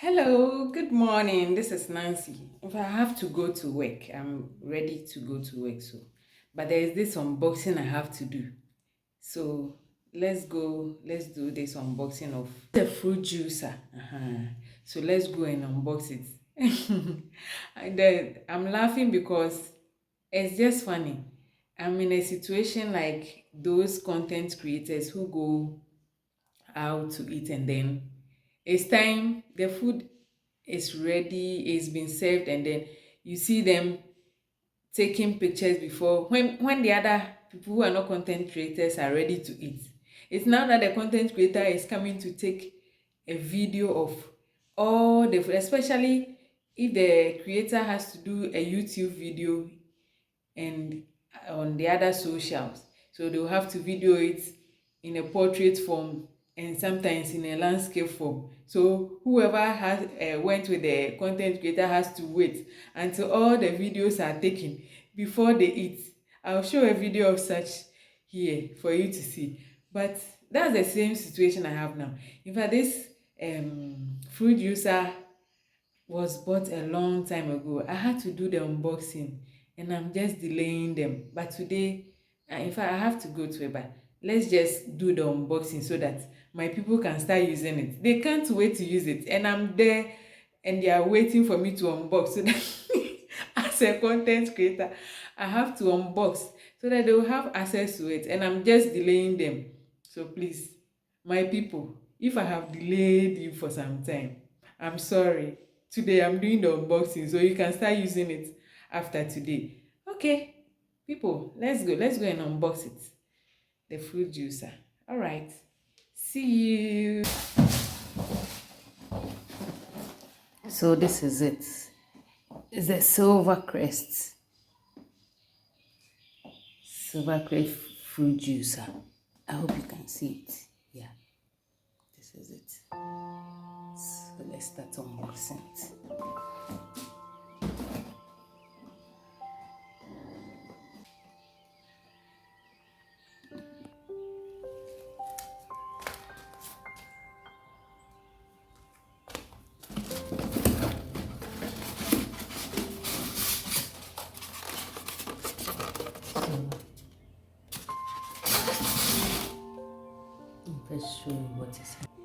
Hello, good morning. This is Nancy. If I have to go to work, I'm ready to go to work. But there is this unboxing I have to do. So let's go. Let's do this unboxing of the fruit juicer. So let's go and unbox it. And then I'm laughing because it's just funny. I'm in a situation like those content creators who go out to eat, and then it's time, the food is ready, it's been served, and then you see them taking pictures before, when the other people who are not content creators are ready to eat. It's now that the content creator is coming to take a video of all the food, especially if the creator has to do a YouTube video and on the other socials. So they'll have to video it in a portrait form and sometimes in a landscape form. So whoever has went with the content creator has to wait until all the videos are taken before they eat. I'll show a video of such here for you to see. But that's the same situation I have now. In fact, this fruit juicer was bought a long time ago. I had to do the unboxing and I'm just delaying them. But today, in fact, I have to go to it, but let's just do the unboxing so that my people can start using it. They can't wait to use it, and I'm there and they are waiting for me to unbox so that as a content creator, I have to unbox so that they will have access to it, and I'm just delaying them. So please, my people, if I have delayed you for some time, I'm sorry. Today I'm doing the unboxing so you can start using it after today. Okay, people, let's go and unbox it, the fruit juicer. All right, see you. So this is it. It's a Silver Crest fruit juicer. I hope you can see it. Yeah, this is it. So let's start unboxing it. Let's show you what is happening.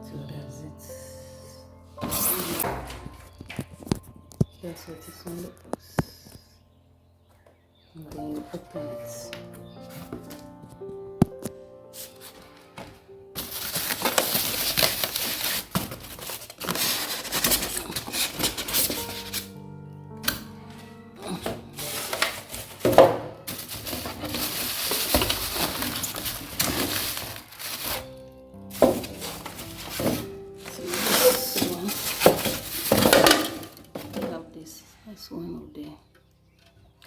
So that's it. That's what is on the box. And then you open it. That's one of the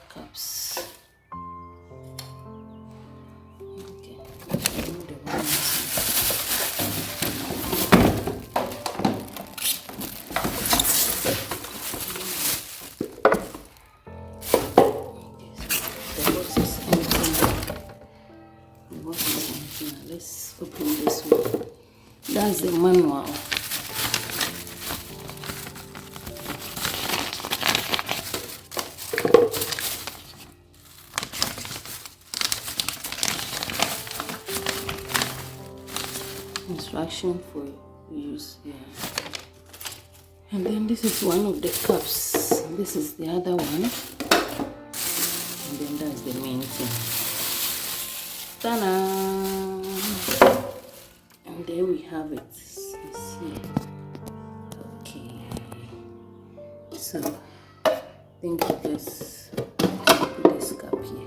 cups. Okay, remove the one the box is empty. The box is empty. Now let's open this one. That's the manual. Instruction for use here. And then this is one of the cups. This is the other one. And then that's the main thing. Ta-da! And there we have it. It's here. Okay. So I think you just put this cup here.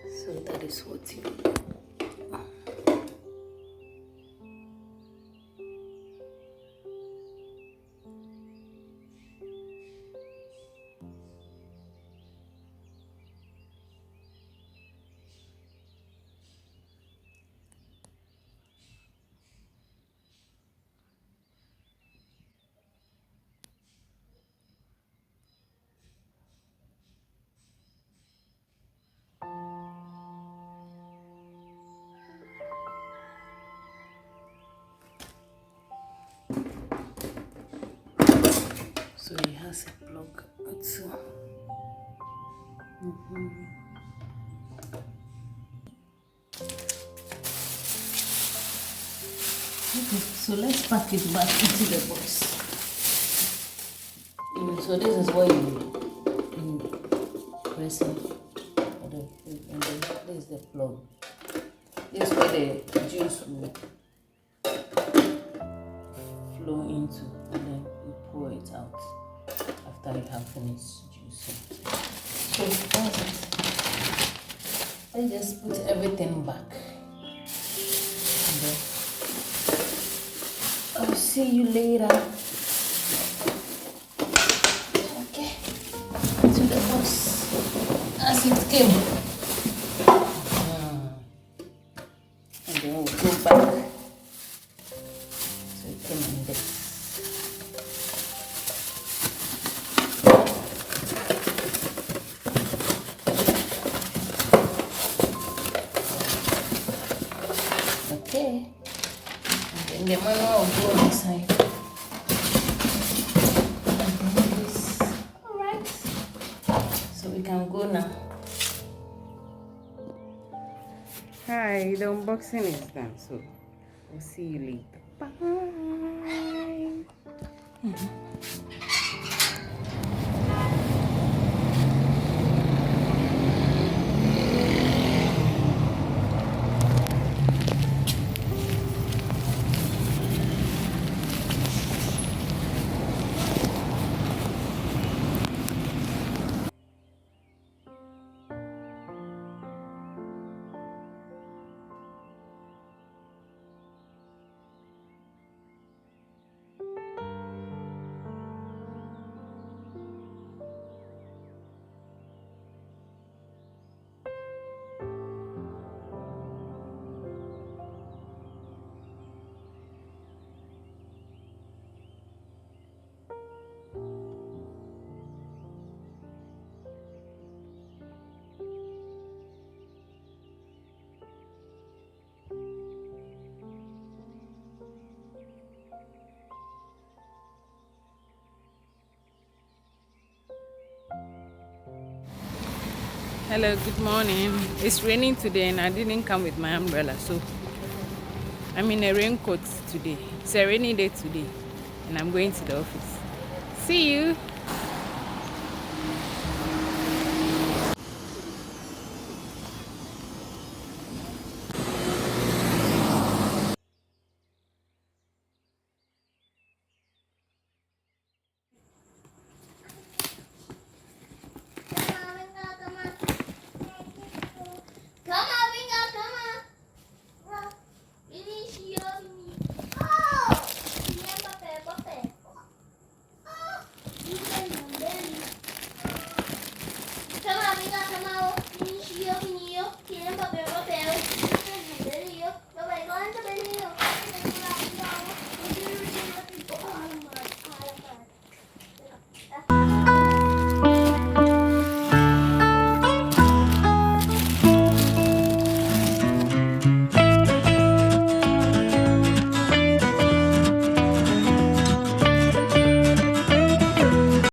So that is what you do. has a plug too. Okay, so let's pack it back into the box. So this is what you press it. And then this is the plug. This is where the juice will flow into, and then you pour it out after you have finished juicing. So that's it. Let's just put everything back. And then I'll see you later. Okay. To the box as it came. And then we'll go back. So it came in this. Okay. And then the manual will go on the side. And then this. Alright. So we can go now. Hi, the unboxing is done, so we'll see you later. Bye. Hello, good morning. It's raining today and I didn't come with my umbrella, so I'm in a raincoat today. It's a rainy day today and I'm going to the office. See you.